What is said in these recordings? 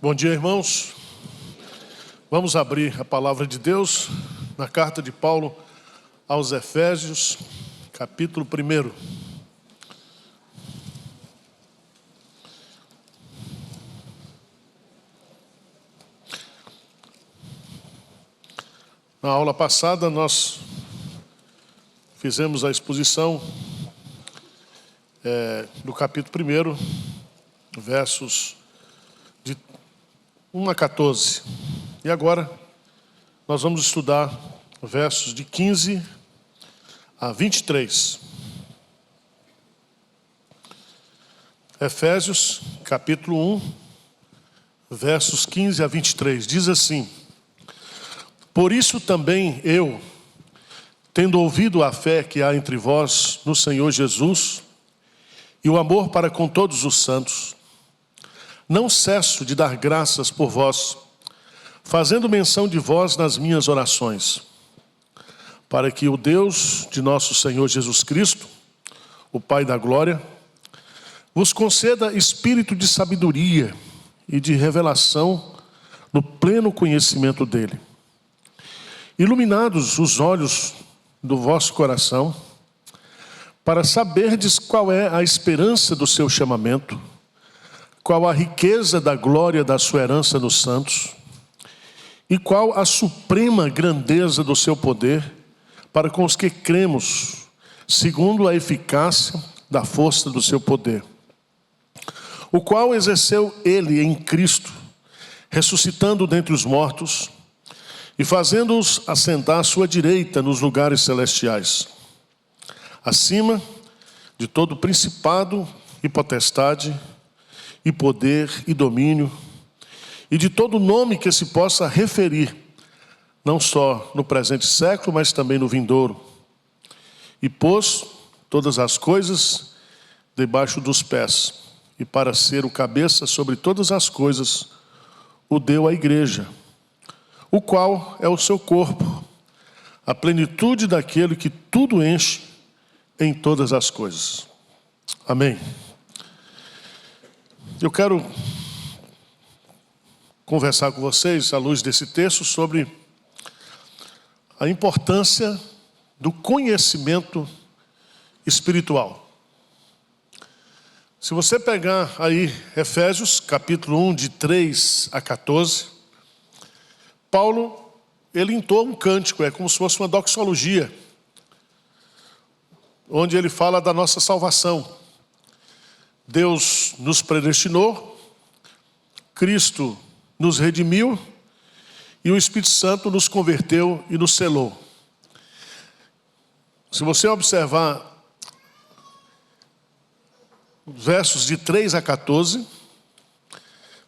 Bom dia, irmãos. Vamos abrir a palavra de Deus na carta de Paulo aos Efésios, capítulo 1. Na aula passada nós fizemos a exposição do capítulo 1, versos de 1 a 14. E agora nós vamos estudar versos de 15 a 23. Efésios, capítulo 1, versos 15 a 23. Diz assim: Por isso também eu, tendo ouvido a fé que há entre vós no Senhor Jesus e o amor para com todos os santos, não cesso de dar graças por vós, fazendo menção de vós nas minhas orações, para que o Deus de nosso Senhor Jesus Cristo, o Pai da glória, vos conceda espírito de sabedoria e de revelação no pleno conhecimento dele. Iluminados os olhos do vosso coração, para saberdes qual é a esperança do seu chamamento, qual a riqueza da glória da sua herança nos santos, e qual a suprema grandeza do seu poder para com os que cremos, segundo a eficácia da força do seu poder, o qual exerceu ele em Cristo, ressuscitando dentre os mortos e fazendo-os assentar à sua direita nos lugares celestiais, acima de todo principado e potestade, e poder e domínio, e de todo nome que se possa referir, não só no presente século, mas também no vindouro. E pôs todas as coisas debaixo dos pés, e para ser o cabeça sobre todas as coisas, o deu à igreja, o qual é o seu corpo, a plenitude daquele que tudo enche em todas as coisas. Amém. Eu quero conversar com vocês, à luz desse texto, sobre a importância do conhecimento espiritual. Se você pegar aí Efésios, capítulo 1, de 3 a 14, Paulo, ele entoa um cântico, é como se fosse uma doxologia, onde ele fala da nossa salvação. Deus nos predestinou, Cristo nos redimiu e o Espírito Santo nos converteu e nos selou. Se você observar versos de 3 a 14,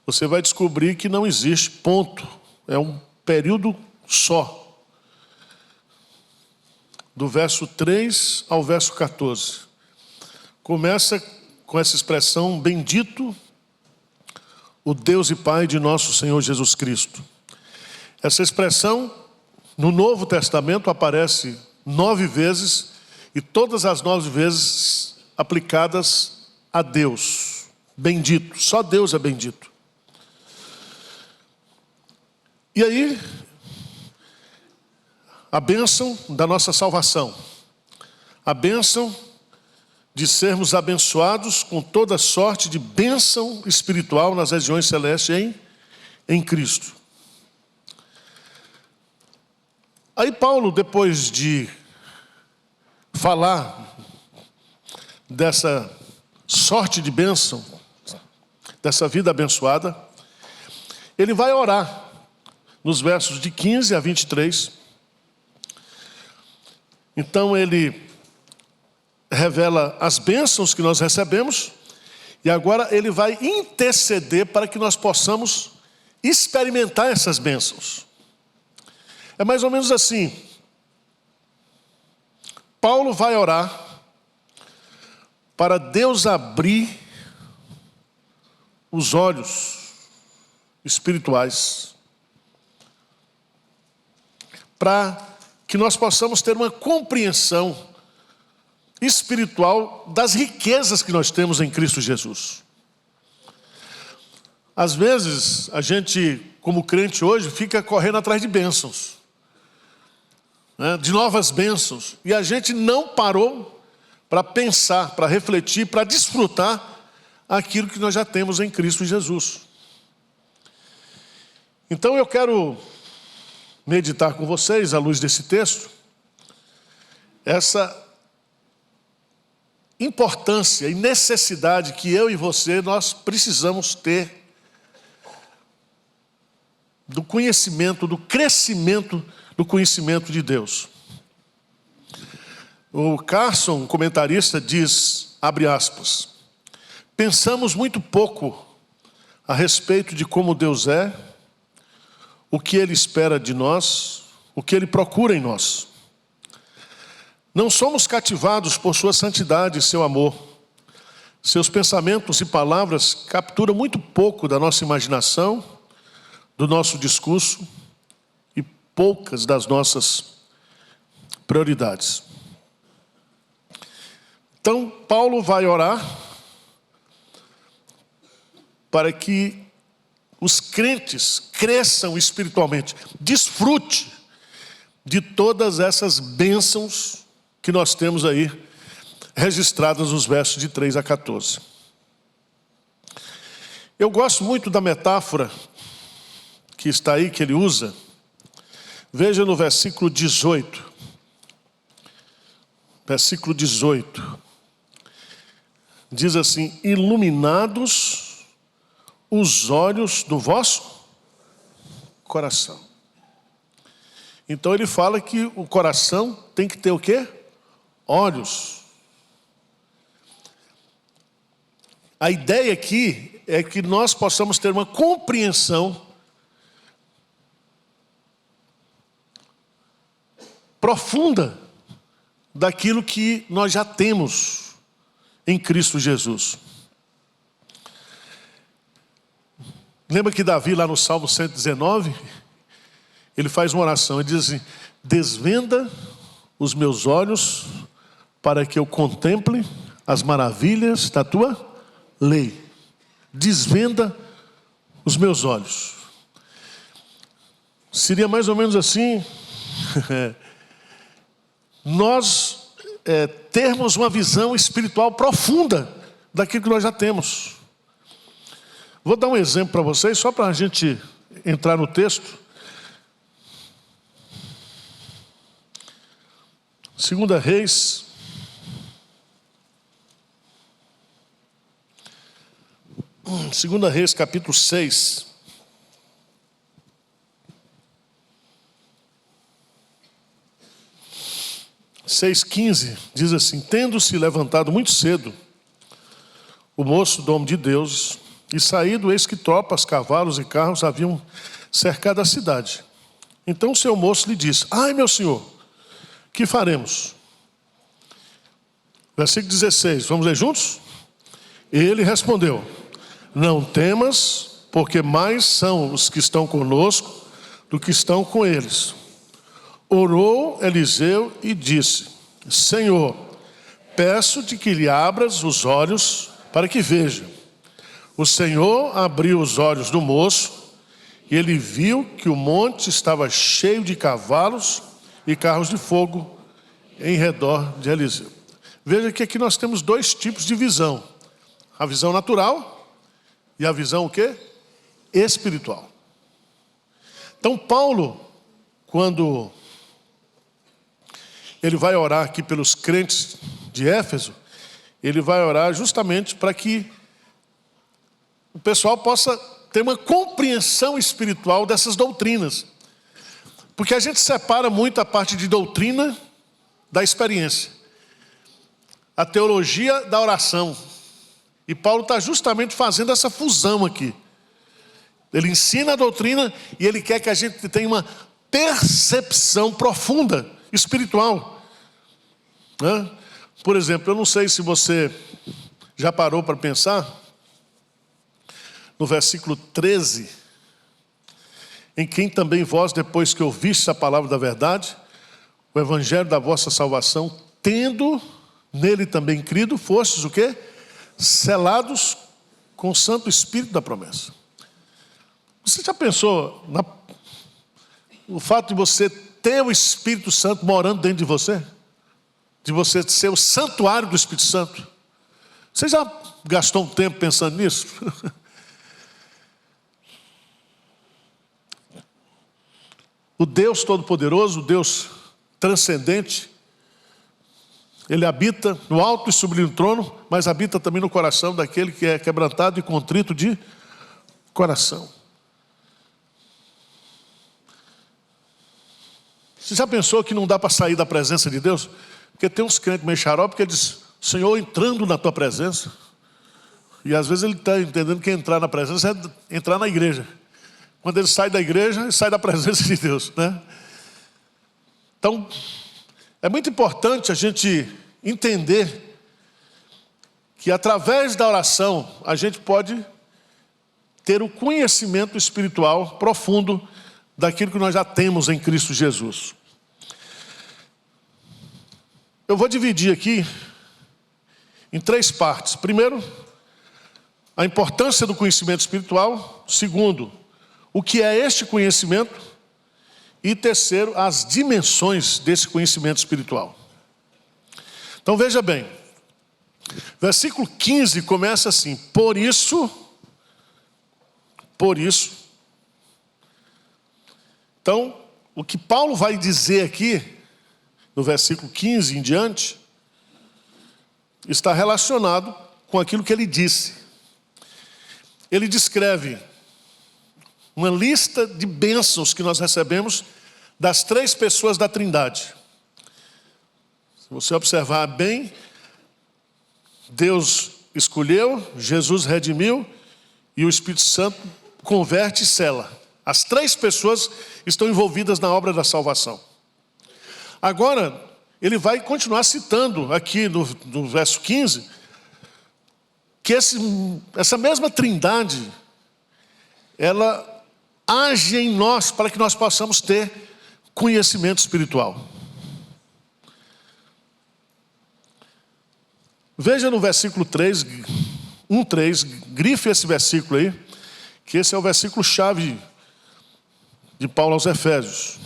você vai descobrir que não existe ponto, é um período só, do verso 3 ao verso 14. Começa com essa expressão: bendito o Deus e Pai de nosso Senhor Jesus Cristo. Essa expressão no Novo Testamento aparece 9 vezes, e todas as 9 vezes aplicadas a Deus. Bendito, só Deus é bendito. E aí, a bênção da nossa salvação, a bênção de sermos abençoados com toda sorte de bênção espiritual nas regiões celestes em Cristo. Aí Paulo, depois de falar dessa sorte de bênção, dessa vida abençoada, ele vai orar nos versos de 15 a 23. Então ele revela as bênçãos que nós recebemos, e agora ele vai interceder para que nós possamos experimentar essas bênçãos. É mais ou menos assim: Paulo vai orar para Deus abrir os olhos espirituais, para que nós possamos ter uma compreensão espiritual das riquezas que nós temos em Cristo Jesus. Às vezes, a gente, como crente hoje, fica correndo atrás de bênçãos, né? De novas bênçãos. E a gente não parou para pensar, para refletir, para desfrutar aquilo que nós já temos em Cristo Jesus. Então eu quero meditar com vocês, à luz desse texto, essa importância e necessidade que eu e você, nós precisamos ter do conhecimento, do crescimento do conhecimento de Deus. O Carson, comentarista, diz, abre aspas, pensamos muito pouco a respeito de como Deus é, o que Ele espera de nós, o que Ele procura em nós. Não somos cativados por sua santidade e seu amor. Seus pensamentos e palavras capturam muito pouco da nossa imaginação, do nosso discurso e poucas das nossas prioridades. Então, Paulo vai orar para que os crentes cresçam espiritualmente, desfrute de todas essas bênçãos que nós temos aí registradas nos versos de 3 a 14. Eu gosto muito da metáfora que está aí, que ele usa. Veja no versículo 18. Versículo 18. Diz assim, iluminados os olhos do vosso coração. Então ele fala que o coração tem que ter o quê? Olhos. A ideia aqui é que nós possamos ter uma compreensão profunda daquilo que nós já temos em Cristo Jesus. Lembra que Davi, lá no Salmo 119, ele faz uma oração, ele diz assim, desvenda os meus olhos para que eu contemple as maravilhas da tua lei. Desvenda os meus olhos. Seria mais ou menos assim, nós termos uma visão espiritual profunda daquilo que nós já temos. Vou dar um exemplo para vocês, só para a gente entrar no texto. 2 Reis, capítulo 6. Seis 15 diz assim, tendo-se levantado muito cedo, o moço do homem de Deus, e saído, eis que tropas, cavalos e carros haviam cercado a cidade. Então o seu moço lhe disse, ai meu senhor, que faremos? Versículo 16, vamos ler juntos? Ele respondeu, não temas, porque mais são os que estão conosco do que estão com eles. Orou Eliseu e disse, Senhor, peço-te que lhe abras os olhos para que veja. O Senhor abriu os olhos do moço e ele viu que o monte estava cheio de cavalos e carros de fogo em redor de Eliseu. Veja que aqui nós temos dois tipos de visão. A visão natural e a visão o quê? Espiritual. Então Paulo, quando ele vai orar aqui pelos crentes de Éfeso, ele vai orar justamente para que o pessoal possa ter uma compreensão espiritual dessas doutrinas. Porque a gente separa muito a parte de doutrina da experiência. A teologia da oração. E Paulo está justamente fazendo essa fusão aqui. Ele ensina a doutrina e ele quer que a gente tenha uma percepção profunda, espiritual. Por exemplo, eu não sei se você já parou para pensar, no versículo 13, em quem também vós, depois que ouvistes a palavra da verdade, o evangelho da vossa salvação, tendo nele também crido, fostes o quê? Selados com o Santo Espírito da promessa. Você já pensou no fato de você ter o Espírito Santo morando dentro de você? De você ser o santuário do Espírito Santo? Você já gastou um tempo pensando nisso? O Deus Todo-Poderoso, o Deus transcendente, Ele habita no alto e sublime trono, mas habita também no coração daquele que é quebrantado e contrito de coração. Você já pensou que não dá para sair da presença de Deus? Porque tem uns crentes meio xarope que diz: Senhor, entrando na tua presença. E às vezes ele está entendendo que entrar na presença é entrar na igreja. Quando ele sai da igreja, ele sai da presença de Deus, né? Então, é muito importante a gente entender que através da oração a gente pode ter o conhecimento espiritual profundo daquilo que nós já temos em Cristo Jesus. Eu vou dividir aqui em 3 partes. Primeiro, a importância do conhecimento espiritual. Segundo, o que é este conhecimento? E terceiro, as dimensões desse conhecimento espiritual. Então veja bem, versículo 15 começa assim: por isso. Então, o que Paulo vai dizer aqui, no versículo 15 em diante, está relacionado com aquilo que ele disse. Ele descreve uma lista de bênçãos que nós recebemos das 3 pessoas da Trindade. Se você observar bem, Deus escolheu, Jesus redimiu e o Espírito Santo converte e sela. As 3 pessoas estão envolvidas na obra da salvação. Agora, ele vai continuar citando aqui no verso 15, que essa mesma Trindade, ela age em nós para que nós possamos ter conhecimento espiritual. Veja no versículo 3, 1:3, grife esse versículo aí, que esse é o versículo chave de Paulo aos Efésios.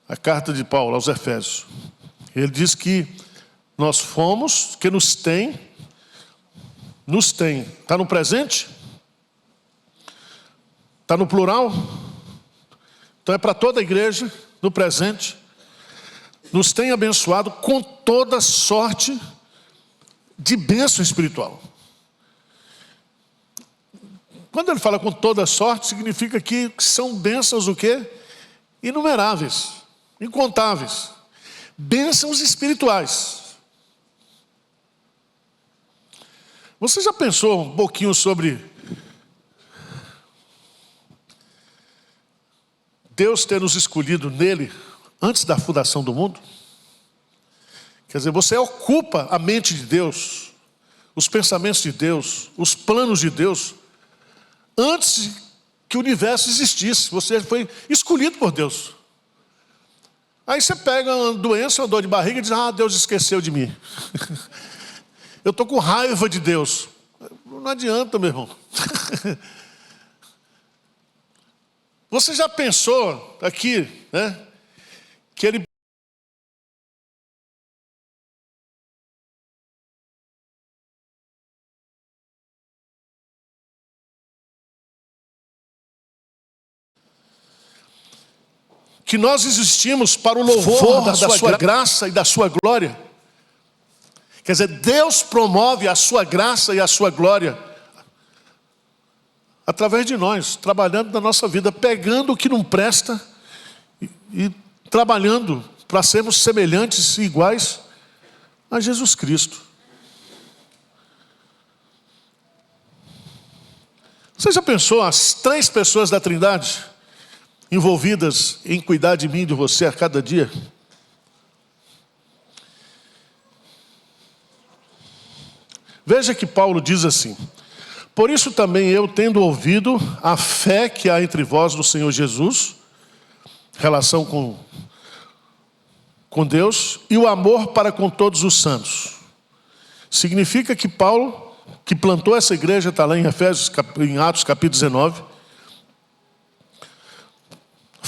A carta de Paulo aos Efésios. Ele diz que nós fomos, que nos tem, está no presente? Está no plural? Então é para toda a igreja, no presente. Nos tem abençoado com toda sorte de bênção espiritual. Quando ele fala com toda sorte, significa que são bênçãos o quê? Inumeráveis, incontáveis. Bênçãos espirituais. Você já pensou um pouquinho sobre Deus ter nos escolhido nele antes da fundação do mundo? Quer dizer, você ocupa a mente de Deus, os pensamentos de Deus, os planos de Deus, antes que o universo existisse. Você foi escolhido por Deus. Aí você pega uma doença, uma dor de barriga e diz: ah, Deus esqueceu de mim. Eu estou com raiva de Deus. Não adianta, meu irmão. Você já pensou aqui, né, que ele que nós existimos para o louvor da sua graça e da sua glória? Quer dizer, Deus promove a sua graça e a sua glória através de nós, trabalhando na nossa vida, pegando o que não presta e trabalhando para sermos semelhantes e iguais a Jesus Cristo. Você já pensou as 3 pessoas da Trindade envolvidas em cuidar de mim e de você a cada dia? Veja que Paulo diz assim: por isso também eu, tendo ouvido a fé que há entre vós no Senhor Jesus, relação com Deus, e o amor para com todos os santos. Significa que Paulo, que plantou essa igreja, está lá em Efésios, em Atos capítulo 19,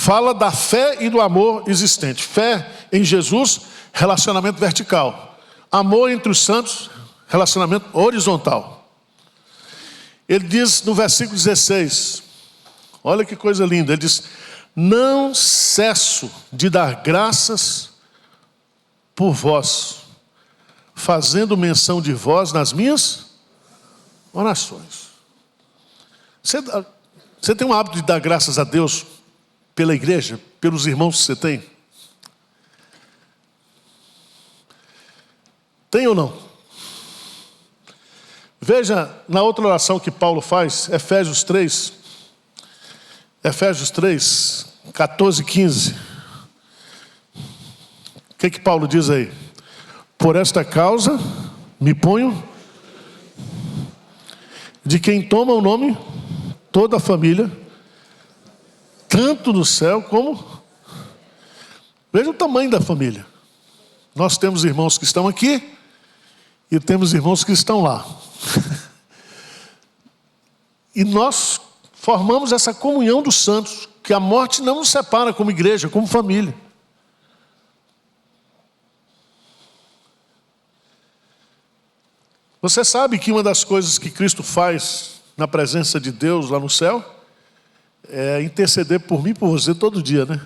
fala da fé e do amor existente. Fé em Jesus, relacionamento vertical. Amor entre os santos, relacionamento horizontal. Ele diz no versículo 16, olha que coisa linda, ele diz: não cesso de dar graças por vós, fazendo menção de vós nas minhas orações. Você tem um hábito de dar graças a Deus pela igreja, pelos irmãos que você tem? Tem ou não? Veja na outra oração que Paulo faz, Efésios 3, 14 e 15. O que Paulo diz aí? Por esta causa me ponho, de quem toma o nome, toda a família, tanto no céu como... Veja o tamanho da família. Nós temos irmãos que estão aqui e temos irmãos que estão lá. E nós formamos essa comunhão dos santos, que a morte não nos separa como igreja, como família. Você sabe que uma das coisas que Cristo faz na presença de Deus lá no céu é interceder por mim e por você todo dia, né?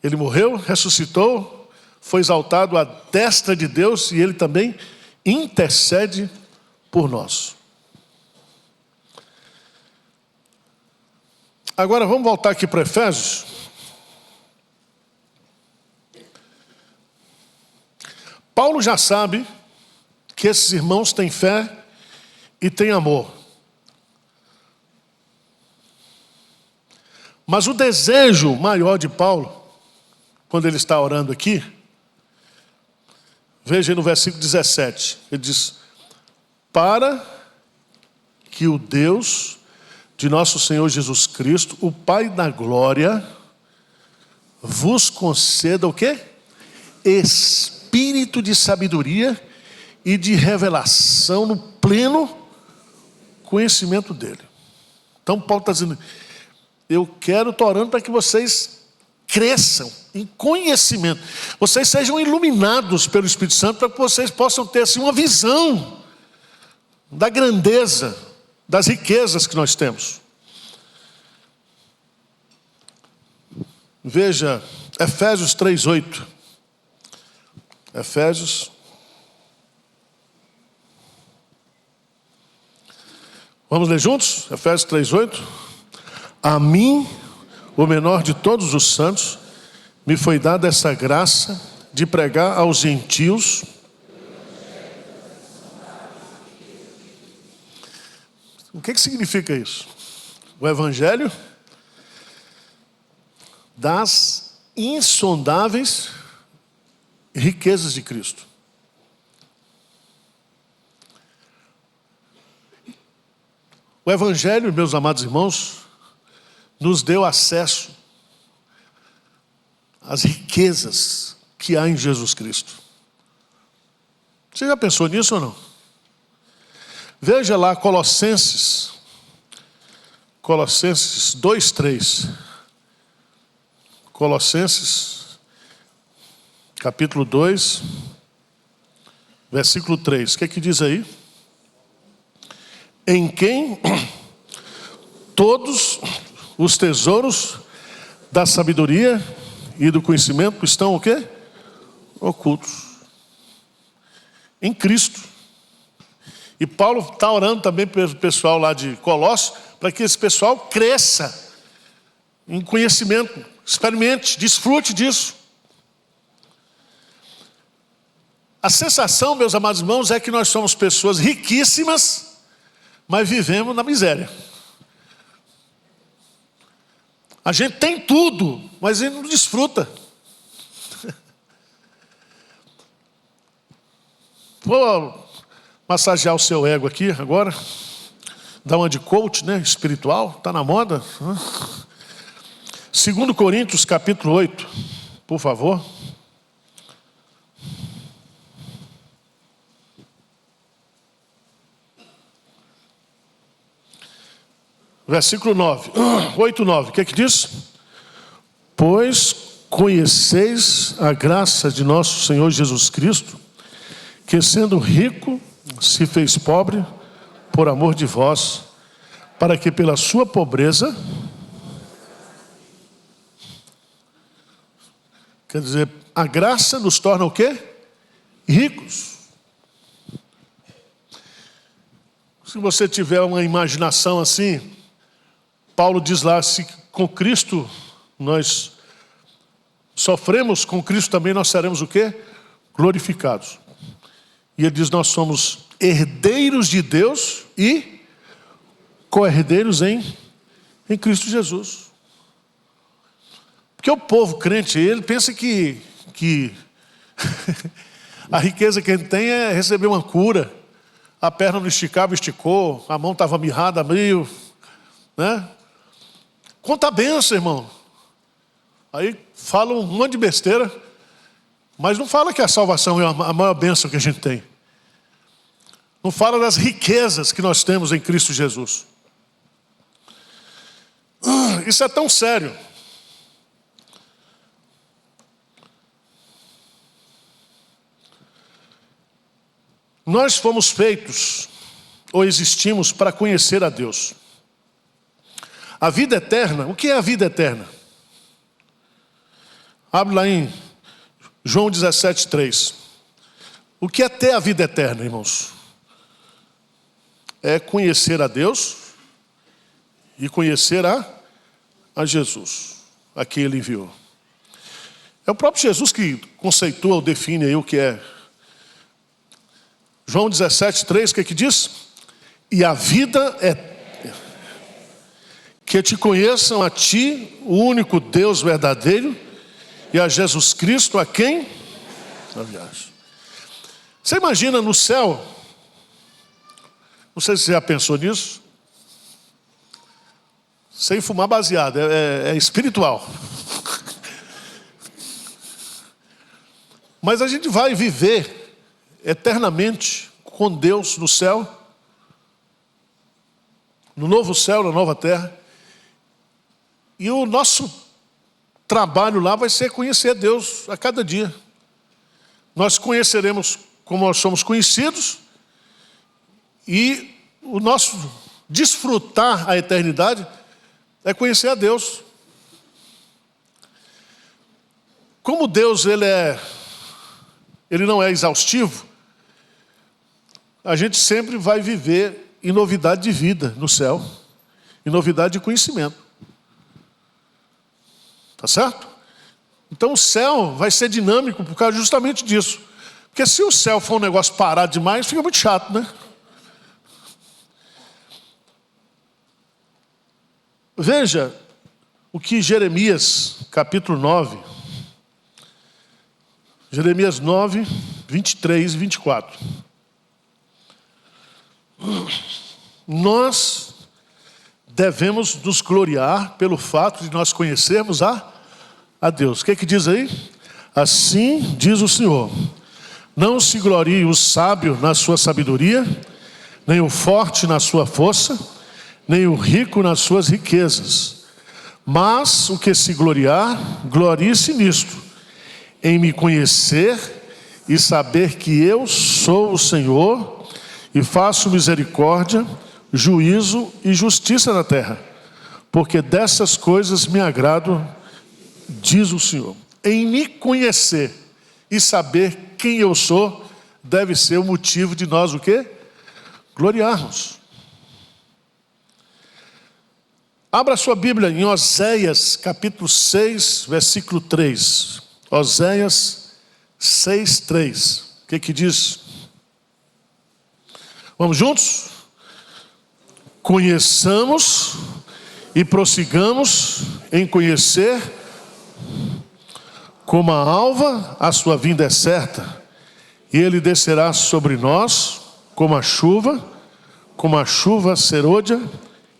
Ele morreu, ressuscitou, foi exaltado à destra de Deus e Ele também intercede por nós. Agora vamos voltar aqui para Efésios. Paulo já sabe que esses irmãos têm fé e têm amor. Mas o desejo maior de Paulo, quando ele está orando aqui, veja aí no versículo 17, ele diz: para que o Deus de nosso Senhor Jesus Cristo, o Pai da glória, vos conceda o quê? Espírito de sabedoria e de revelação no pleno conhecimento dele. Então Paulo está dizendo: eu quero, estou orando para que vocês cresçam em conhecimento, vocês sejam iluminados pelo Espírito Santo, para que vocês possam ter assim uma visão da grandeza, das riquezas que nós temos. Veja Efésios 3:8. Efésios. Vamos ler juntos? Efésios 3:8. A mim, o menor de todos os santos, me foi dada essa graça de pregar aos gentios o que significa isso? O evangelho das insondáveis riquezas de Cristo. O evangelho, meus amados irmãos, nos deu acesso às riquezas que há em Jesus Cristo. Você já pensou nisso ou não? Veja lá Colossenses 2:3. Colossenses, capítulo 2, versículo 3. O que diz aí? Em quem todos os tesouros da sabedoria e do conhecimento estão o quê? Ocultos. Em Cristo. E Paulo está orando também pelo pessoal lá de Colossos, para que esse pessoal cresça em conhecimento, experimente, desfrute disso. A sensação, meus amados irmãos, é que nós somos pessoas riquíssimas, mas vivemos na miséria. A gente tem tudo, mas a gente não desfruta. Vou massagear o seu ego aqui agora. Dar uma de coach, né? Espiritual, está na moda. 2 Coríntios, capítulo 8, por favor. Versículo 9. 8, 9. O que é que diz? Pois conheceis a graça de nosso Senhor Jesus Cristo, que sendo rico, se fez pobre por amor de vós, para que pela sua pobreza, quer dizer, a graça nos torna o quê? Ricos. Se você tiver uma imaginação assim, Paulo diz lá, se com Cristo nós sofremos, com Cristo também nós seremos o quê? Glorificados. E ele diz, nós somos herdeiros de Deus e co-herdeiros em Cristo Jesus. Porque o povo crente, ele pensa que a riqueza que ele tem é receber uma cura. A perna não esticava, esticou, a mão estava mirrada, abriu, né? Conta a bênção, irmão. Aí fala um monte de besteira, mas não fala que a salvação é a maior bênção que a gente tem. Não fala das riquezas que nós temos em Cristo Jesus. Isso é tão sério. Nós fomos feitos, ou existimos, para conhecer a Deus. A vida eterna, o que é a vida eterna? Abre lá em João 17, 3. O que é ter a vida eterna, irmãos? É conhecer a Deus e conhecer a Jesus, a quem Ele enviou. É o próprio Jesus que conceitua ou define aí o que é. João 17, 3, o que é que diz? E a vida é que te conheçam a ti, o único Deus verdadeiro, e a Jesus Cristo, a quem? Aliás. Você imagina no céu, não sei se você já pensou nisso, sem fumar baseado, é espiritual. Mas a gente vai viver eternamente com Deus no céu, no novo céu, na nova terra. E o nosso trabalho lá vai ser conhecer Deus a cada dia. Nós conheceremos como nós somos conhecidos, e o nosso desfrutar a eternidade é conhecer a Deus. Como Deus ele não é exaustivo, a gente sempre vai viver em novidade de vida no céu, em novidade de conhecimento. Tá certo? Então o céu vai ser dinâmico por causa justamente disso. Porque se o céu for um negócio parado demais, fica muito chato, né? Veja o que Jeremias, capítulo 9, Jeremias 9, 23 e 24. Nós devemos nos gloriar pelo fato de nós conhecermos a Deus. O que é que diz aí? Assim diz o Senhor: não se glorie o sábio na sua sabedoria, nem o forte na sua força, nem o rico nas suas riquezas. Mas o que se gloriar, glorie-se nisto, em me conhecer e saber que eu sou o Senhor, e faço misericórdia, juízo e justiça na terra, porque dessas coisas me agrado, diz o Senhor. Em me conhecer e saber quem eu sou, deve ser o motivo de nós o quê? Gloriarmos. Abra sua Bíblia em Oséias, capítulo 6, versículo 3. Oséias 6, 3. O que que diz? Vamos juntos? Conheçamos e prossigamos em conhecer, como a alva a sua vinda é certa, e ele descerá sobre nós como a chuva serôdia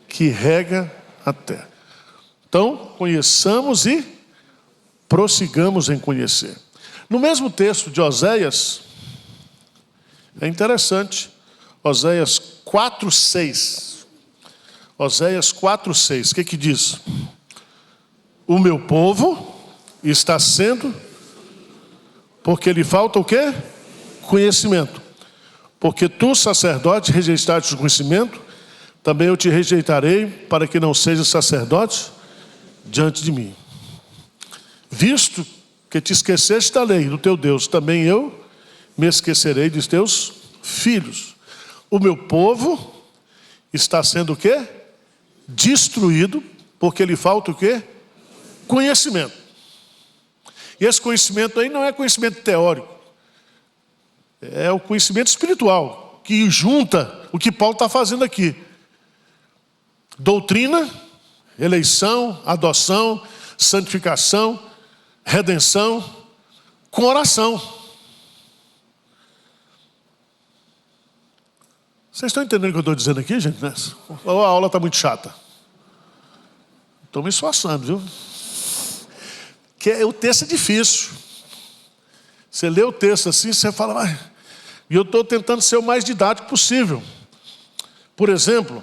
que rega a terra. Então, conheçamos e prossigamos em conhecer. No mesmo texto de Oséias, é interessante, Oséias 4, 6. Oséias 4:6. O que diz? O meu povo está sendo, porque lhe falta o quê? Conhecimento. Porque tu, sacerdote, rejeitaste o conhecimento, também eu te rejeitarei, para que não sejas sacerdote diante de mim. Visto que te esqueceste da lei do teu Deus, também eu me esquecerei dos teus filhos. O meu povo está sendo o quê? Destruído, porque lhe falta o quê? Conhecimento. E esse conhecimento aí não é conhecimento teórico, é o conhecimento espiritual, que junta o que Paulo está fazendo aqui. Doutrina, eleição, adoção, santificação, redenção, com oração. Vocês estão entendendo o que eu estou dizendo aqui, gente? A aula está muito chata. Estou me esforçando, viu? O texto é difícil. Você lê o texto assim, você fala... Mas... E eu estou tentando ser o mais didático possível. Por exemplo,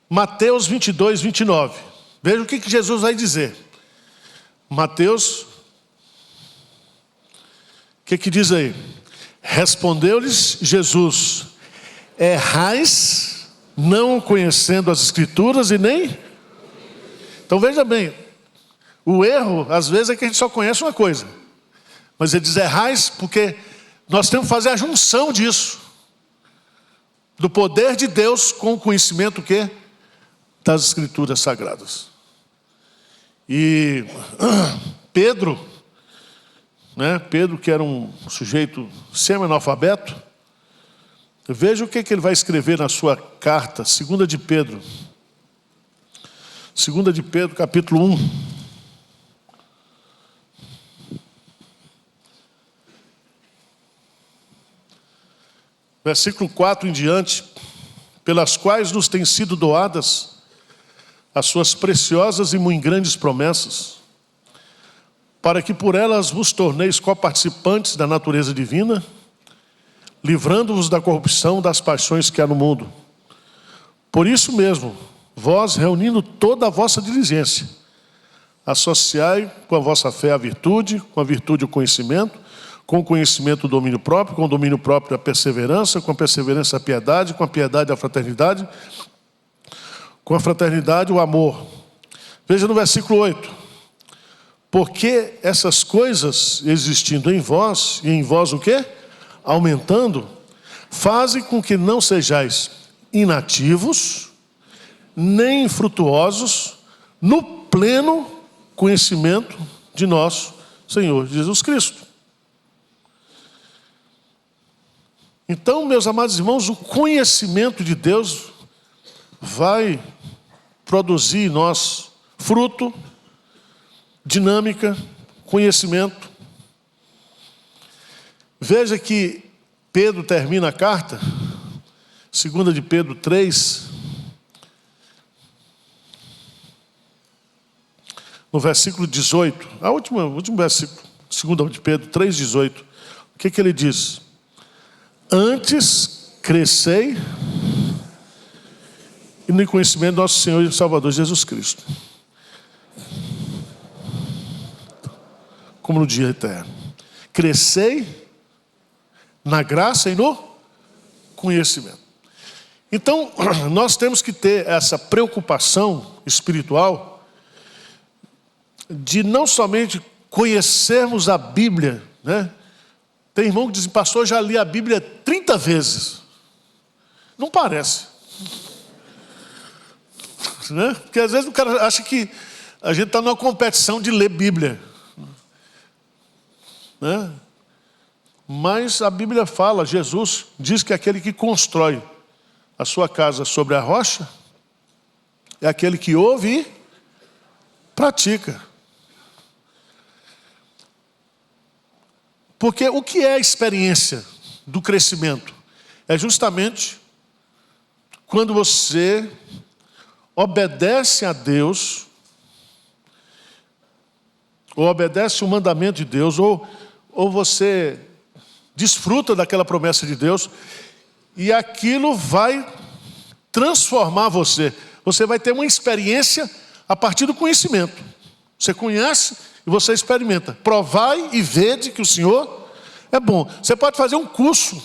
Mateus 22, 29. Veja o que Jesus vai dizer. Mateus... O que diz aí? Respondeu-lhes Jesus: errais, não conhecendo as Escrituras e nem... Então veja bem, o erro às vezes é que a gente só conhece uma coisa. Mas ele diz errais porque nós temos que fazer a junção disso. Do poder de Deus com o conhecimento que? Das Escrituras Sagradas. E Pedro, Pedro, que era um sujeito semi-analfabeto, veja o que ele vai escrever na sua carta, 2 de Pedro. 2 de Pedro, capítulo 1. Versículo 4 em diante. Pelas quais nos têm sido doadas as suas preciosas e muito grandes promessas, para que por elas vos torneis coparticipantes da natureza divina, livrando-vos da corrupção das paixões que há no mundo. Por isso mesmo, vós, reunindo toda a vossa diligência, associai com a vossa fé a virtude, com a virtude o conhecimento, com o conhecimento o domínio próprio, com o domínio próprio a perseverança, com a perseverança a piedade, com a piedade a fraternidade, com a fraternidade o amor. Veja no versículo 8. Porque essas coisas existindo em vós, e em vós o quê? Aumentando, fazem com que não sejais inativos, nem infrutuosos, no pleno conhecimento de nosso Senhor Jesus Cristo. Então, meus amados irmãos, o conhecimento de Deus vai produzir em nós fruto, dinâmica, conhecimento. Veja que Pedro termina a carta, 2 de Pedro 3, no versículo 18, o último versículo, 2 de Pedro 3, 18. O que ele diz? Antes crescei no conhecimento do nosso Senhor e Salvador Jesus Cristo, como no dia eterno. Crescei na graça e no conhecimento. Então, nós temos que ter essa preocupação espiritual de não somente conhecermos a Bíblia, Tem irmão que diz, pastor, já li a Bíblia 30 vezes. Não parece. Porque às vezes o cara acha que a gente está numa competição de ler Bíblia. Mas a Bíblia fala, Jesus diz que aquele que constrói a sua casa sobre a rocha é aquele que ouve e pratica. Porque o que é a experiência do crescimento? É justamente quando você obedece a Deus, ou obedece o mandamento de Deus, ou você desfruta daquela promessa de Deus, e aquilo vai transformar você. você vai ter uma experiência a partir do conhecimento. Você conhece e você experimenta. Provai e vede que o Senhor é bom. Você pode fazer um curso,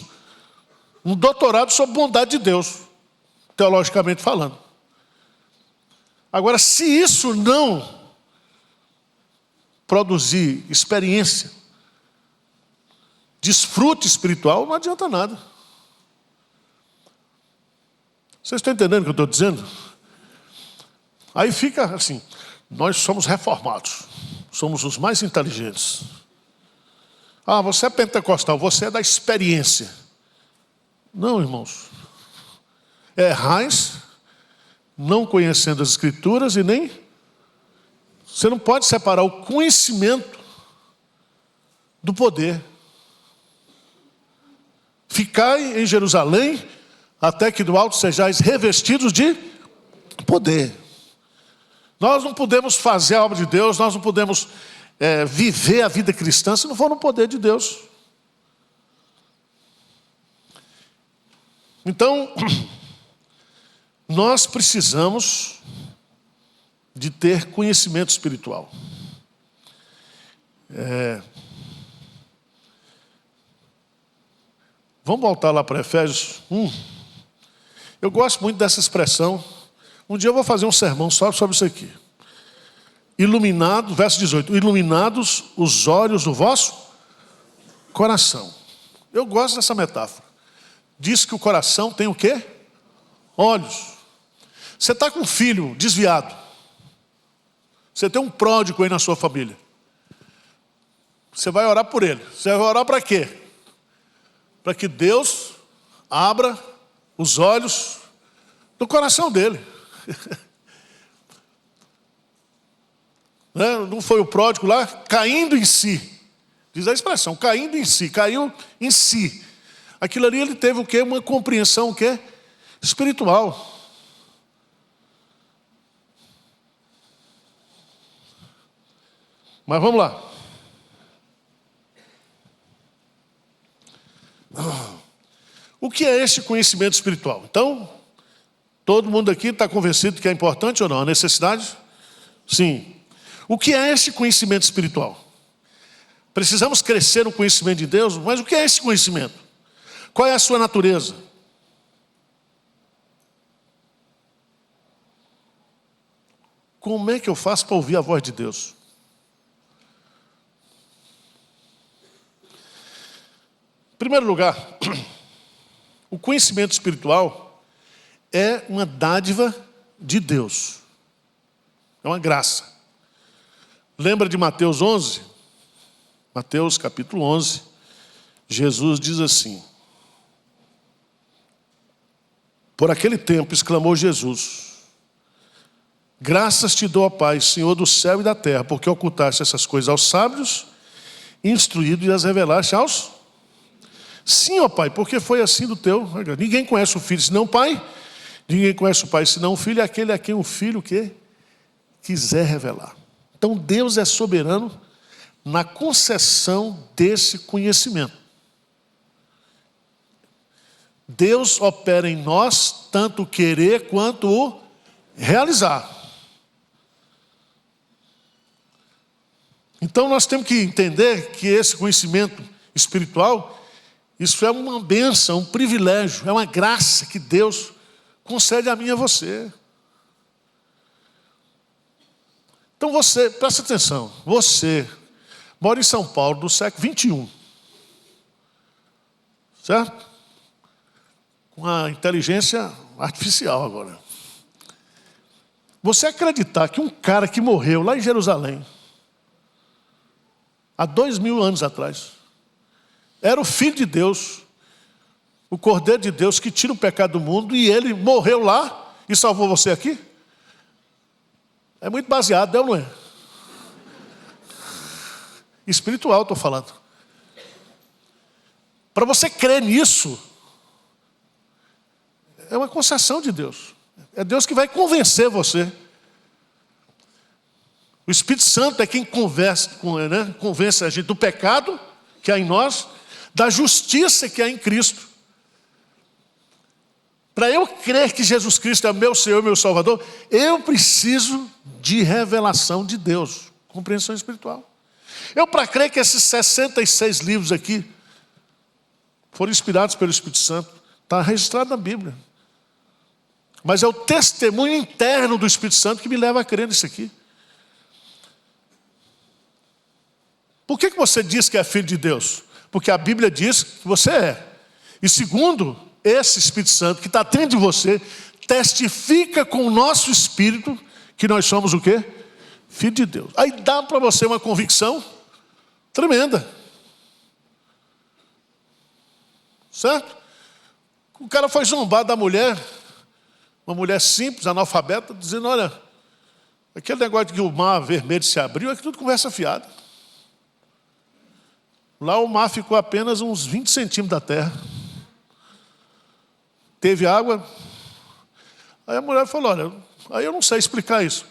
um doutorado sobre bondade de Deus, teologicamente falando. Agora, se isso não produzir experiência, desfrute espiritual, não adianta nada. Vocês estão entendendo o que eu estou dizendo? Aí fica assim, nós somos reformados, somos os mais inteligentes. Ah, você é pentecostal, você é da experiência. Não, irmãos. Errais, não conhecendo as Escrituras e nem... Você não pode separar o conhecimento do poder. Ficai em Jerusalém, até que do alto sejais revestidos de poder. Nós não podemos fazer a obra de Deus, nós não podemos viver a vida cristã se não for no poder de Deus. Então, nós precisamos de ter conhecimento espiritual. Vamos voltar lá para Efésios 1. Eu gosto muito dessa expressão. Um dia eu vou fazer um sermão só sobre isso aqui. Iluminado, verso 18. Iluminados os olhos do vosso coração. Eu gosto dessa metáfora. Diz que o coração tem o quê? Olhos. Você está com um filho desviado. Você tem um pródigo aí na sua família. Você vai orar por ele. Você vai orar para quê? Para que Deus abra os olhos do coração dele. Não foi o pródigo lá caindo em si. Diz a expressão, caindo em si. Caiu em si. Aquilo ali ele teve o quê? Uma compreensão o quê? Espiritual. Mas vamos lá. O que é esse conhecimento espiritual? Então, todo mundo aqui está convencido que é importante ou não? A necessidade? Sim. O que é esse conhecimento espiritual? Precisamos crescer no conhecimento de Deus, mas o que é esse conhecimento? Qual é a sua natureza? Como é que eu faço para ouvir a voz de Deus? Em primeiro lugar, o conhecimento espiritual é uma dádiva de Deus. É uma graça. Lembra de Mateus 11? Mateus capítulo 11. Jesus diz assim: por aquele tempo exclamou Jesus: graças te dou, ó Pai, Senhor do céu e da terra, porque ocultaste essas coisas aos sábios, instruídos, e as revelaste aos... Sim, ó Pai, porque foi assim do teu... Ninguém conhece o Filho senão o Pai, ninguém conhece o Pai senão o Filho, e aquele a quem o Filho que quiser revelar. Então Deus é soberano na concessão desse conhecimento. Deus opera em nós tanto o querer quanto o realizar. Então nós temos que entender que esse conhecimento espiritual, isso é uma bênção, um privilégio, é uma graça que Deus concede a mim e a você. Então você, presta atenção, você mora em São Paulo do século 21, certo? Com a inteligência artificial agora. Você acreditar que um cara que morreu lá em Jerusalém, há 2000 anos atrás, era o Filho de Deus, o Cordeiro de Deus que tira o pecado do mundo, e ele morreu lá e salvou você aqui? É muito baseado, não é? Espiritual, estou falando. Para você crer nisso, é uma concessão de Deus. É Deus que vai convencer você. O Espírito Santo é quem convence a gente do pecado que há em nós, da justiça que há em Cristo. Para eu crer que Jesus Cristo é meu Senhor e meu Salvador, eu preciso de revelação de Deus, compreensão espiritual. Eu, para crer que esses 66 livros aqui foram inspirados pelo Espírito Santo, está registrado na Bíblia. Mas é o testemunho interno do Espírito Santo que me leva a crer nisso aqui. Por que você diz que é filho de Deus? Porque a Bíblia diz que você é. E segundo, esse Espírito Santo que está dentro de você, testifica com o nosso espírito que nós somos o quê? Filho de Deus. Aí dá para você uma convicção tremenda. Certo? O cara foi zombar da mulher, uma mulher simples, analfabeta, dizendo, olha, aquele negócio de que o mar vermelho se abriu é que tudo conversa fiada. Lá o mar ficou apenas uns 20 centímetros da terra. Teve água. Aí a mulher falou, olha, aí eu não sei explicar isso.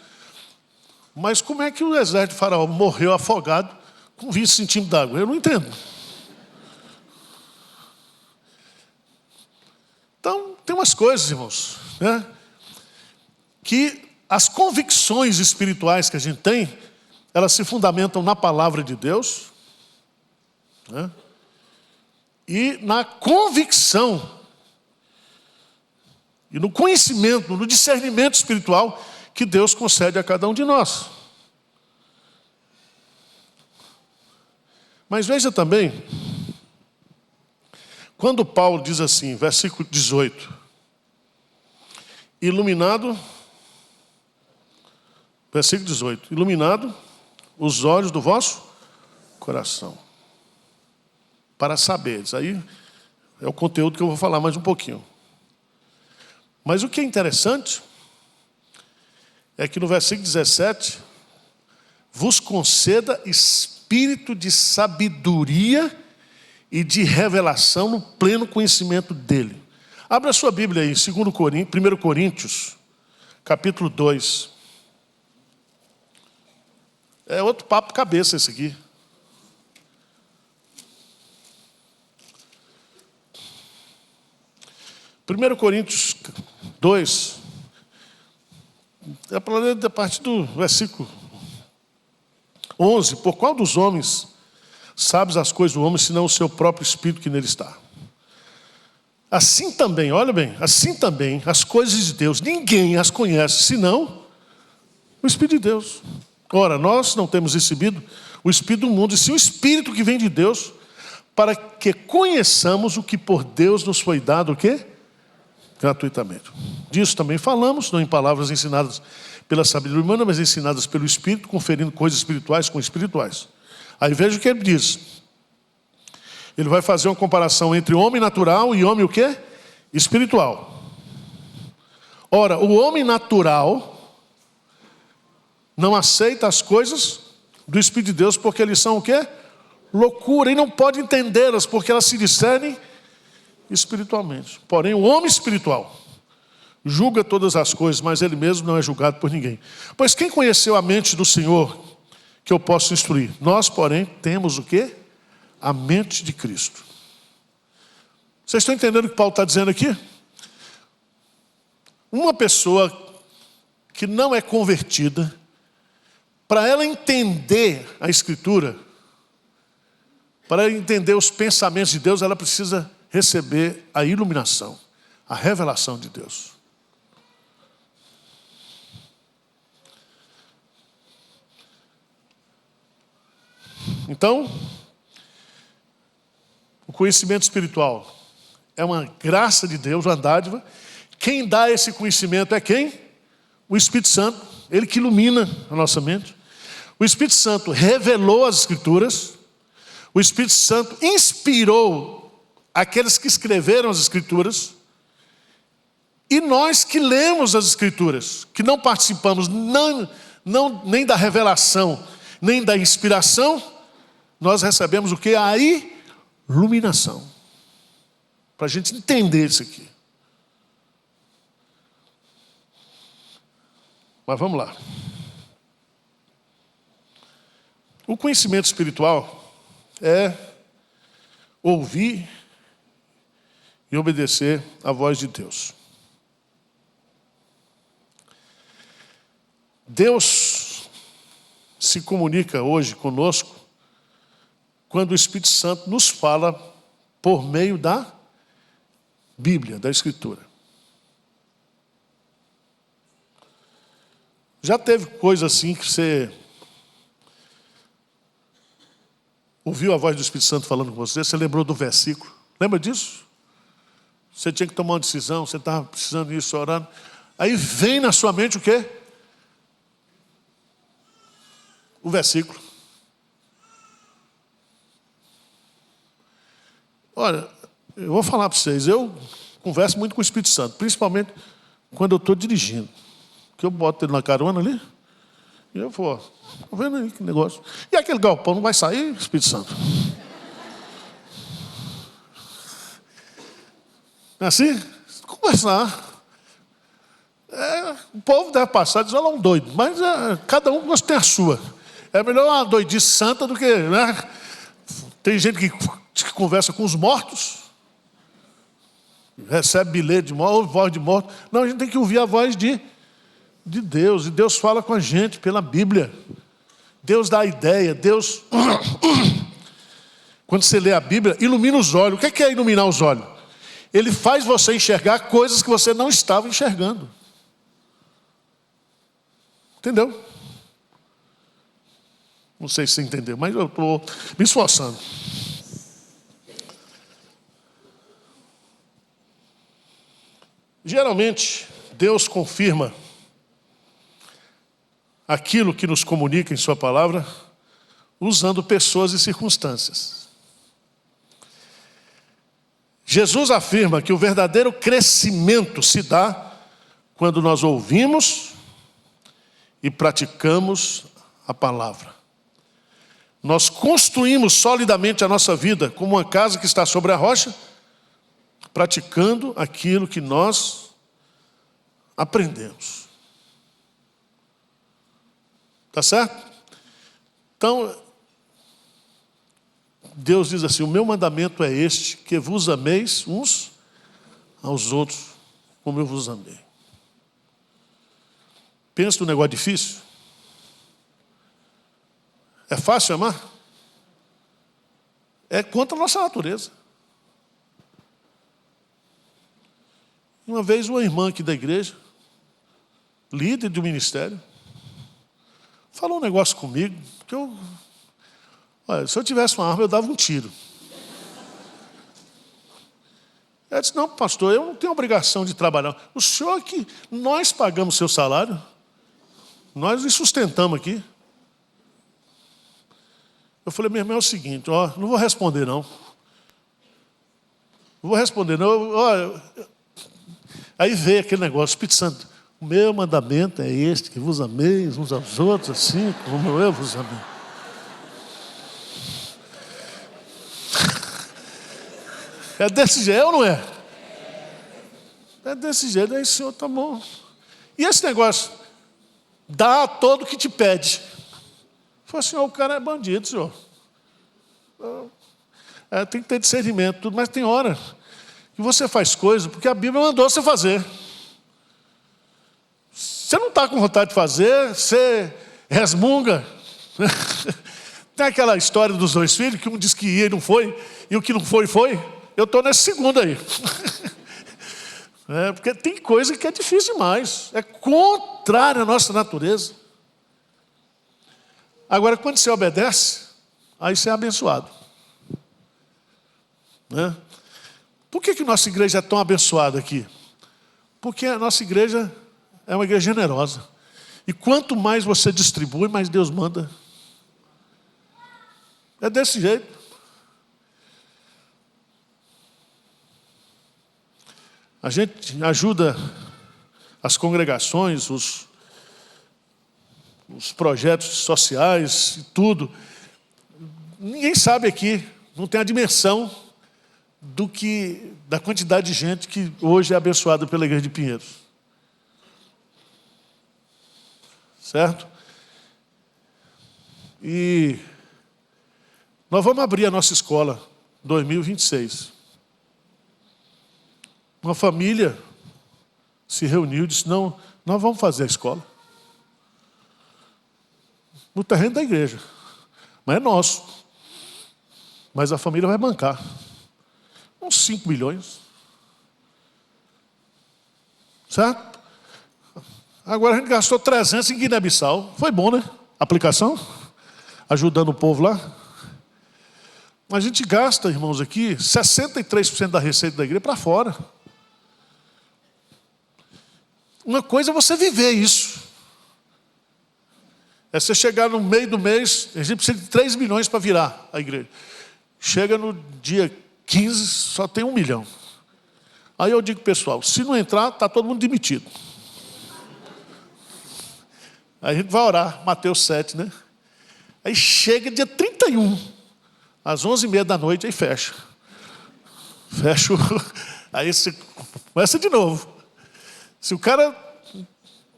Mas como é que o exército de Faraó morreu afogado com 20 centímetros d'água? Eu não entendo. Então, tem umas coisas, irmãos, né, que as convicções espirituais que a gente tem, elas se fundamentam na palavra de Deus, né, e na convicção, e no conhecimento, no discernimento espiritual que Deus concede a cada um de nós. Mas veja também, quando Paulo diz assim, versículo 18, iluminado, versículo 18, iluminado os olhos do vosso coração, para saberes. Aí é o conteúdo que eu vou falar mais um pouquinho. Mas o que é interessante é que no versículo 17, vos conceda espírito de sabedoria e de revelação no pleno conhecimento dele. Abra a sua Bíblia aí, 1 Coríntios, capítulo 2. É outro papo cabeça esse aqui. Primeiro Coríntios 2, é para ler a partir do versículo 11. Por qual dos homens sabes as coisas do homem, senão o seu próprio espírito que nele está? Assim também, olha bem, assim também as coisas de Deus, ninguém as conhece, senão o Espírito de Deus. Ora, nós não temos recebido o Espírito do mundo, e sim o Espírito que vem de Deus, para que conheçamos o que por Deus nos foi dado, o quê? Gratuitamente. Disso também falamos, não em palavras ensinadas pela sabedoria humana, mas ensinadas pelo Espírito, conferindo coisas espirituais com espirituais. Aí veja o que ele diz. Ele vai fazer uma comparação entre homem natural e homem o quê? Espiritual. Ora, o homem natural não aceita as coisas do Espírito de Deus porque eles são o quê? Loucura, e não pode entendê-las porque elas se discernem espiritualmente. Porém, o homem espiritual julga todas as coisas, mas ele mesmo não é julgado por ninguém. Pois quem conheceu a mente do Senhor que eu posso instruir? Nós, porém, temos o quê? A mente de Cristo. Vocês estão entendendo o que Paulo está dizendo aqui? Uma pessoa que não é convertida, para ela entender a Escritura, para ela entender os pensamentos de Deus, ela precisa receber a iluminação, a revelação de Deus. Então, o conhecimento espiritual é uma graça de Deus, uma dádiva. Quem dá esse conhecimento é quem? O Espírito Santo, ele que ilumina a nossa mente. O Espírito Santo revelou as Escrituras. O Espírito Santo inspirou aqueles que escreveram as Escrituras. E nós que lemos as Escrituras, que não participamos nem da revelação, nem da inspiração, nós recebemos o que? A iluminação. Para a gente entender isso aqui. Mas vamos lá. O conhecimento espiritual é ouvir e obedecer à voz de Deus. Deus se comunica hoje conosco quando o Espírito Santo nos fala por meio da Bíblia, da Escritura. Já teve coisa assim que você ouviu a voz do Espírito Santo falando com você, você lembrou do versículo? Lembra disso? Você tinha que tomar uma decisão, você estava precisando disso, orando. Aí vem na sua mente o quê? O versículo. Olha, eu vou falar para vocês, eu converso muito com o Espírito Santo, principalmente quando eu estou dirigindo. Que eu boto ele na carona ali, e eu vou, tô vendo aí que negócio. E aquele galpão não vai sair, Espírito Santo? Assim? Conversar. O povo deve passar e dizer, olha, um doido. Mas cada um tem a sua. É melhor uma doidice santa do que... Né? Tem gente que conversa com os mortos, recebe bilhete de morte, ouve voz de morto. Não, a gente tem que ouvir a voz de Deus. E Deus fala com a gente pela Bíblia. Deus dá a ideia. Deus... Quando você lê a Bíblia, ilumina os olhos. O que é iluminar os olhos? Ele faz você enxergar coisas que você não estava enxergando. Entendeu? Não sei se você entendeu, mas eu estou me esforçando. Geralmente, Deus confirma aquilo que nos comunica em sua palavra, usando pessoas e circunstâncias. Jesus afirma que o verdadeiro crescimento se dá quando nós ouvimos e praticamos a palavra. Nós construímos solidamente a nossa vida como uma casa que está sobre a rocha, praticando aquilo que nós aprendemos. Tá certo? Então, Deus diz assim, o meu mandamento é este, que vos ameis uns aos outros, como eu vos amei. Pensa num negócio difícil? É fácil amar? É contra a nossa natureza. Uma vez uma irmã aqui da igreja, líder do ministério, falou um negócio comigo, que olha, se eu tivesse uma arma, eu dava um tiro. Ela disse, não, pastor, eu não tenho obrigação de trabalhar. O senhor que nós pagamos seu salário, nós lhe sustentamos aqui. Eu falei, meu irmão, é o seguinte, ó, não vou responder não. Não vou responder não. Ó, aí veio aquele negócio, Espírito Santo, o meu mandamento é este, que vos ameis uns aos outros, assim como eu vos amei. É desse jeito, ou não é? É desse jeito, aí senhor, tá bom. E esse negócio, dá a todo que te pede. Falei, senhor, o cara é bandido, senhor. Tem que ter discernimento, tudo, mas tem hora que você faz coisa porque a Bíblia mandou você fazer. Você não está com vontade de fazer, você resmunga. Tem aquela história dos dois filhos, que um disse que ia e não foi, e o que não foi, foi. Eu estou nesse segundo aí. Porque tem coisa que é difícil demais. É contrário à nossa natureza. Agora, quando você obedece, aí você é abençoado. Por que nossa igreja é tão abençoada aqui? Porque a nossa igreja é uma igreja generosa. E quanto mais você distribui, mais Deus manda. É desse jeito. A gente ajuda as congregações, os projetos sociais e tudo. Ninguém sabe aqui, não tem a dimensão da quantidade de gente que hoje é abençoada pela Igreja de Pinheiros. Certo? E nós vamos abrir a nossa escola 2026. Uma família se reuniu e disse, não, nós vamos fazer a escola. no terreno da igreja. Mas é nosso. Mas a família vai bancar. Uns 5 milhões. Certo? Agora a gente gastou 300 em Guiné-Bissau. Foi bom, né? Aplicação. Ajudando o povo lá. Mas a gente gasta, irmãos, aqui 63% da receita da igreja para fora. Uma coisa é você viver isso. É você chegar no meio do mês, a gente precisa de 3 milhões para virar a igreja. Chega no dia 15, só tem 1 milhão. Aí eu digo, pessoal, se não entrar, está todo mundo demitido. Aí a gente vai orar, Mateus 7, né? Aí chega dia 31, às 11h30 da noite, aí fecha. Fecha o... Aí você começa de novo. Se o cara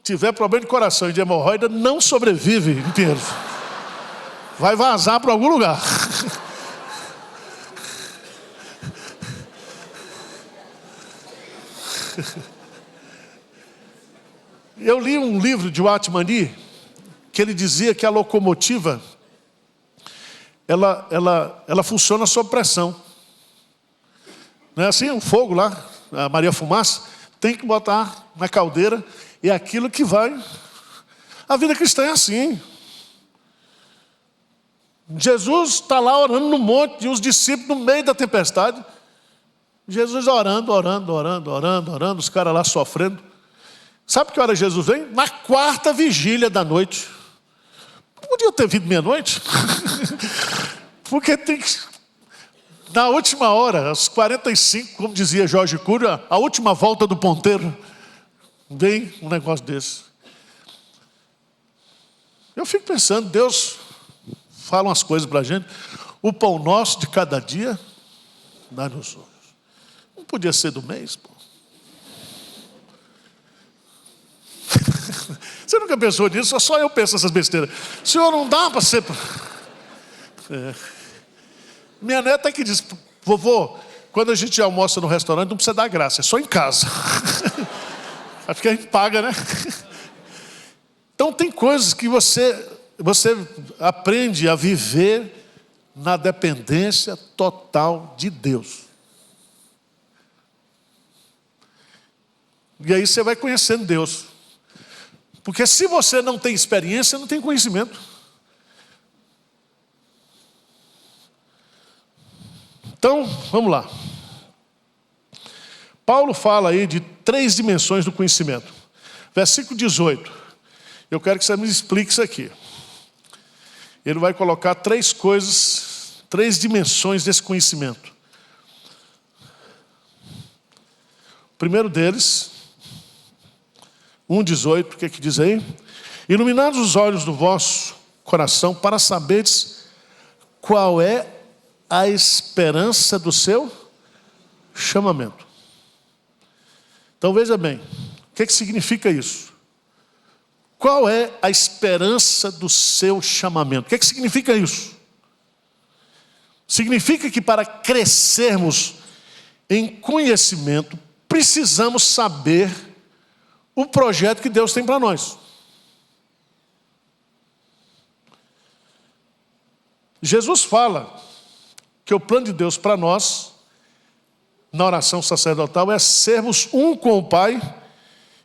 tiver problema de coração e de hemorroida, não sobrevive em Pinheiros. Vai vazar para algum lugar. Eu li um livro de Watmani que ele dizia que a locomotiva ela funciona sob pressão. Não é assim? O fogo lá, a Maria Fumaça, tem que botar na caldeira e é aquilo que vai. A vida cristã é assim. Jesus está lá orando no monte e os discípulos no meio da tempestade. Jesus orando, os caras lá sofrendo. Sabe que hora Jesus vem? Na 4ª vigília da noite. Não podia ter vindo meia-noite? Porque tem que... Na última hora, às 45, como dizia Jorge Cury, a última volta do ponteiro, vem um negócio desse. Eu fico pensando, Deus fala umas coisas para a gente. O pão nosso de cada dia, dá-nos hoje. Não podia ser do mês, pô. Você nunca pensou nisso? Só eu penso essas besteiras. Senhor, não dá para ser... Minha neta é que diz, vovô, quando a gente almoça no restaurante, não precisa dar graça, é só em casa. Acho que a gente paga, né? Então tem coisas que você aprende a viver na dependência total de Deus. E aí você vai conhecendo Deus. Porque se você não tem experiência, não tem conhecimento. Então, vamos lá. Paulo fala aí de 3 dimensões do conhecimento. Versículo 18. Eu quero que você me explique isso aqui. Ele vai colocar 3 coisas, 3 dimensões desse conhecimento. O primeiro deles, 1,18, o que é que diz aí? Iluminados os olhos do vosso coração para saberes qual é a esperança do seu chamamento. Então veja bem, o que significa isso? Qual é a esperança do seu chamamento? O que significa isso? Significa que para crescermos em conhecimento, precisamos saber o projeto que Deus tem para nós. Jesus fala que o plano de Deus para nós, na oração sacerdotal, é sermos um com o Pai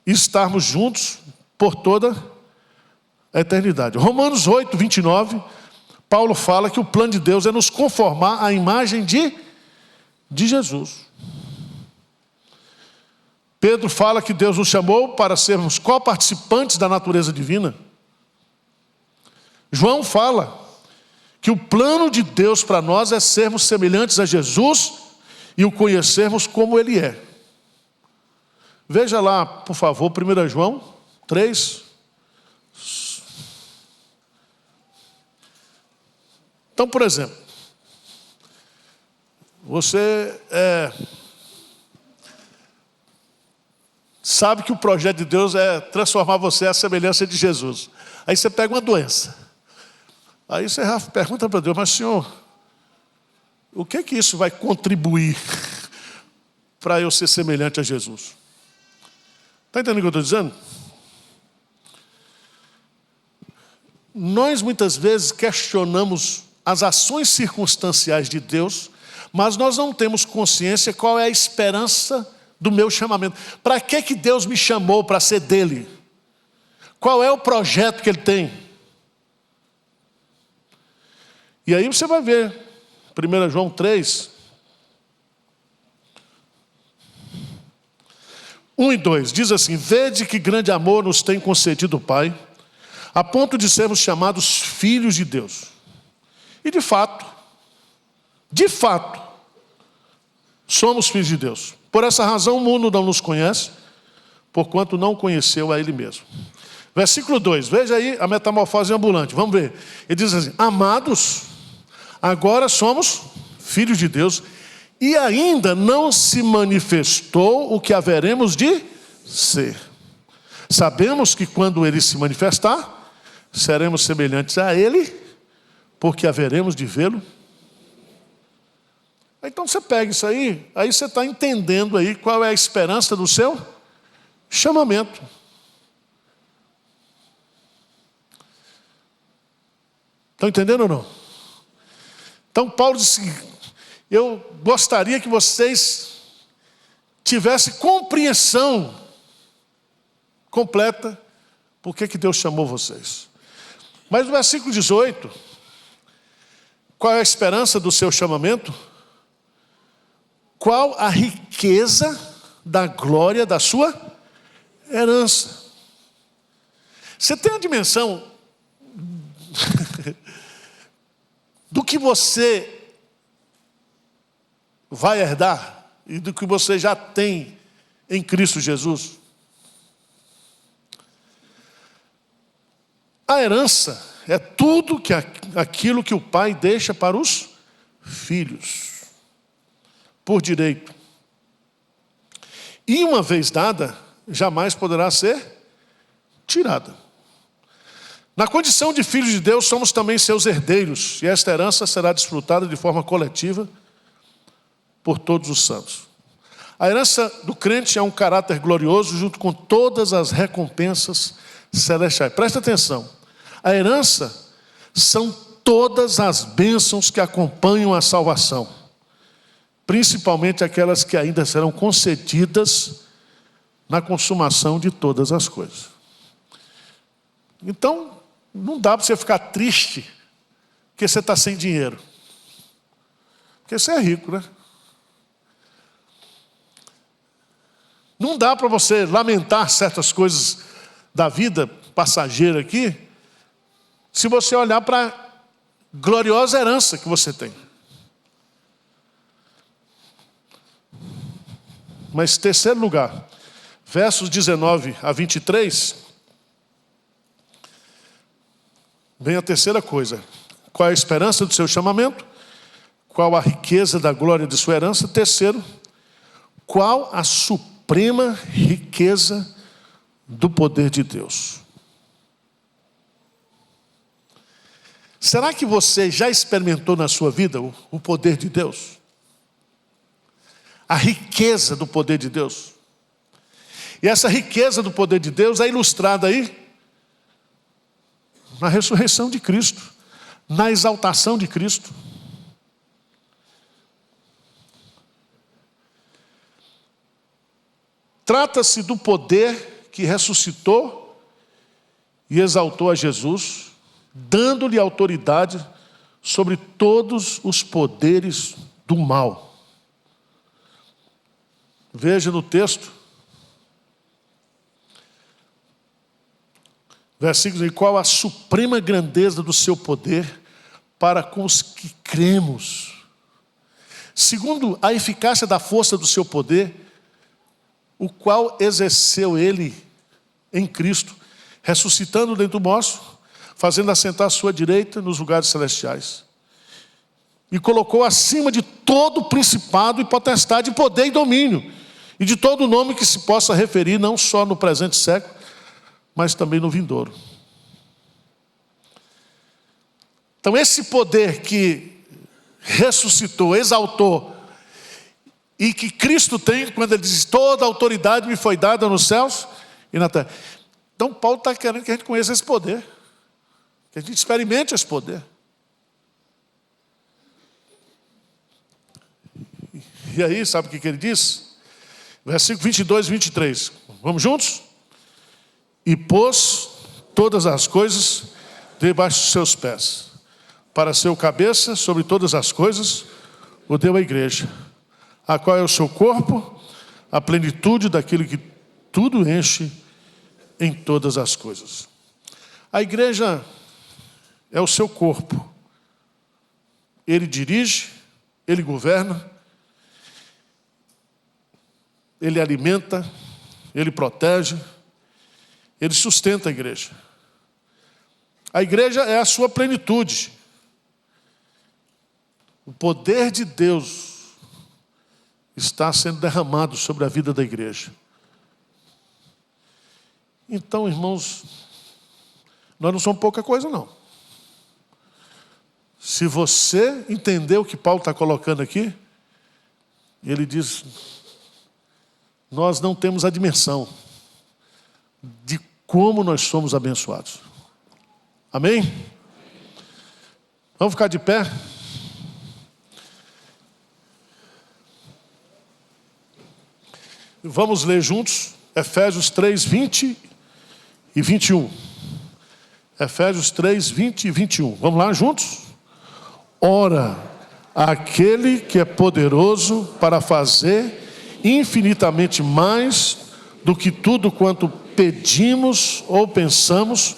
e estarmos juntos por toda a eternidade. Romanos 8, 29, Paulo fala que o plano de Deus é nos conformar à imagem de Jesus. Pedro fala que Deus nos chamou para sermos coparticipantes da natureza divina. João fala que o plano de Deus para nós é sermos semelhantes a Jesus e o conhecermos como Ele é. Veja lá, por favor, 1 João 3. Então, por exemplo, você sabe que o projeto de Deus é transformar você à semelhança de Jesus. Aí você pega uma doença. Aí você pergunta para Deus, mas Senhor, o que isso vai contribuir para eu ser semelhante a Jesus? Está entendendo o que eu estou dizendo? nós muitas vezes questionamos as ações circunstanciais de Deus, mas nós não temos consciência qual é a esperança do meu chamamento. Para que Deus me chamou para ser dele? Qual é o projeto que ele tem? E aí você vai ver, 1 João 3, 1 e 2, diz assim: vede que grande amor nos tem concedido o Pai, a ponto de sermos chamados filhos de Deus. E de fato, somos filhos de Deus. Por essa razão o mundo não nos conhece, porquanto não conheceu a Ele mesmo. Versículo 2, veja aí a metamorfose ambulante, vamos ver. Ele diz assim: amados, agora somos filhos de Deus, e ainda não se manifestou o que haveremos de ser. Sabemos que quando Ele se manifestar, seremos semelhantes a Ele, porque haveremos de vê-lo. Então você pega isso aí você está entendendo aí qual é a esperança do seu chamamento. Estão entendendo ou não? Então Paulo disse: eu gostaria que vocês tivessem compreensão completa por que Deus chamou vocês. Mas no versículo 18, qual é a esperança do seu chamamento? Qual a riqueza da glória da sua herança? Você tem a dimensão do que você vai herdar e do que você já tem em Cristo Jesus? A herança é tudo aquilo que o pai deixa para os filhos, por direito. E uma vez dada, jamais poderá ser tirada. Na condição de filhos de Deus, somos também seus herdeiros, e esta herança será desfrutada de forma coletiva por todos os santos. A herança do crente é um caráter glorioso junto com todas as recompensas celestiais. Presta atenção. A herança são todas as bênçãos que acompanham a salvação, principalmente aquelas que ainda serão concedidas na consumação de todas as coisas. Então, não dá para você ficar triste porque você está sem dinheiro. Porque você é rico, né? Não dá para você lamentar certas coisas da vida passageira aqui, se você olhar para a gloriosa herança que você tem. Mas terceiro lugar, versos 19 a 23, vem a terceira coisa. Qual é a esperança do seu chamamento? Qual a riqueza da glória de sua herança? Terceiro, qual a suprema riqueza do poder de Deus? Será que você já experimentou na sua vida o poder de Deus? A riqueza do poder de Deus? E essa riqueza do poder de Deus é ilustrada aí na ressurreição de Cristo, na exaltação de Cristo. Trata-se do poder que ressuscitou e exaltou a Jesus, dando-lhe autoridade sobre todos os poderes do mal. Veja no texto, versículos, em qual a suprema grandeza do seu poder para com os que cremos, segundo a eficácia da força do seu poder, o qual exerceu ele em Cristo, ressuscitando dentre os mortos, fazendo assentar a sua direita nos lugares celestiais. E colocou acima de todo principado e potestade, poder e domínio, e de todo nome que se possa referir, não só no presente século, mas também no vindouro. Então esse poder que ressuscitou, exaltou, e que Cristo tem, quando ele diz: toda a autoridade me foi dada nos céus e na terra. Então Paulo está querendo que a gente conheça esse poder. Que a gente experimente esse poder. E aí, sabe o que ele diz? Versículo 22 e 23. Vamos juntos? E pôs todas as coisas debaixo dos seus pés. Para ser o cabeça sobre todas as coisas, o deu à igreja, a qual é o seu corpo, a plenitude daquilo que tudo enche em todas as coisas. A igreja é o seu corpo. Ele dirige, ele governa, ele alimenta, ele protege, ele sustenta a igreja. A igreja é a sua plenitude. O poder de Deus está sendo derramado sobre a vida da igreja. Então, irmãos, nós não somos pouca coisa, não. Se você entender o que Paulo está colocando aqui, ele diz: nós não temos a dimensão de como nós somos abençoados. Amém? Vamos ficar de pé? Vamos ler juntos Efésios 3, 20 e 21. Efésios 3, 20 e 21. Vamos lá juntos? Ora, aquele que é poderoso para fazer infinitamente mais do que tudo quanto pedimos ou pensamos,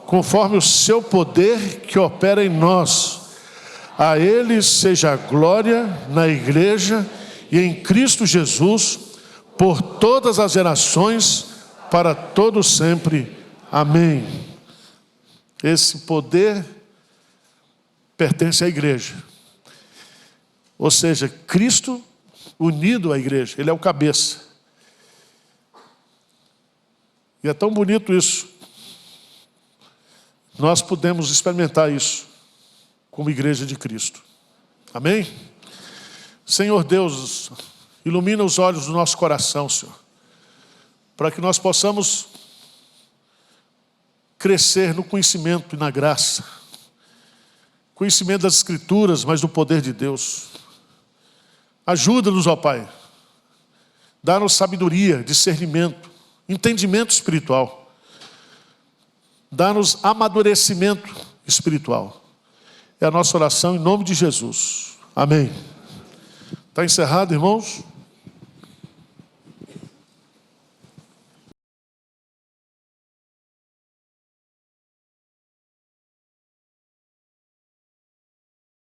conforme o seu poder que opera em nós. A ele seja a glória na igreja e em Cristo Jesus, por todas as gerações, para todo sempre. Amém. Esse poder pertence à igreja. Ou seja, Cristo unido à igreja, ele é o cabeça. E é tão bonito isso. Nós podemos experimentar isso como igreja de Cristo. Amém? Senhor Deus, ilumina os olhos do nosso coração, Senhor, para que nós possamos crescer no conhecimento e na graça. Conhecimento das Escrituras, mas do poder de Deus. Ajuda-nos, ó Pai. Dá-nos sabedoria, discernimento, entendimento espiritual. Dá-nos amadurecimento espiritual. É a nossa oração em nome de Jesus. Amém. Está encerrado, irmãos?